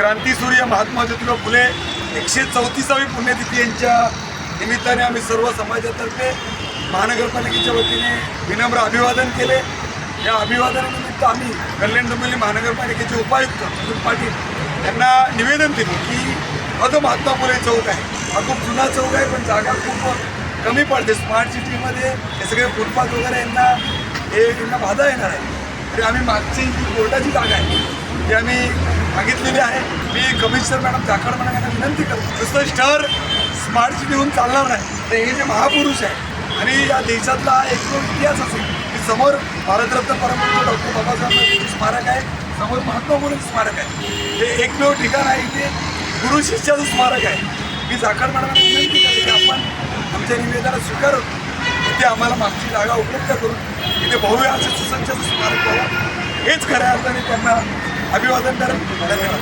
क्रांतीसूर्य महात्मा ज्योतिबा फुले 134वी पुण्यतिथी यांच्या निमित्ताने आम्ही सर्व समाजातर्फे महानगरपालिकेच्या वतीने विनम्र अभिवादन केले। या अभिवादनानिमित्त आम्ही कल्याण डोंबिवली महानगरपालिकेचे उपायुक्त अतुल पाटील यांना निवेदन दिले की आता महात्मा फुले चौक आहे, हा खूप जुना चौक आहे पण जागा खूप कमी पडते स्मार्ट सिटीमध्ये, हे सगळे फुटपाथ वगैरे यांना बाधा येणार आहे। तरी आम्ही मागची जी कोर्टाची जागा आहे ती आम्ही मागितलेली आहे। मी कमिशनर मॅडम जाखड मॅडम यांना विनंती करतो, जसं शहर स्मार्ट सिटी होऊन चालणार नाही तर हे जे महापुरुष आहे आणि या देशातला एकमेव इतिहास असेल की समोर भारतरत्न परमपूज्य डॉक्टर बाबासाहेब आंबेडकर स्मारक आहे, समोर महात्मा फुले स्मारक आहे, हे एकमेव ठिकाण आहे इथे गुरु शिष्याचं स्मारक आहे। मी जाखड मॅडमांना विनंती करते की आपण आमच्या निवेदनाला स्वीकारून इथे आम्हाला मागची जागा उपलब्ध करून इथे भव्य असे सुसज्ज स्मारक व्हावं, हेच खऱ्या अर्थाने त्यांना अभिवादन करेन। धन्यवाद।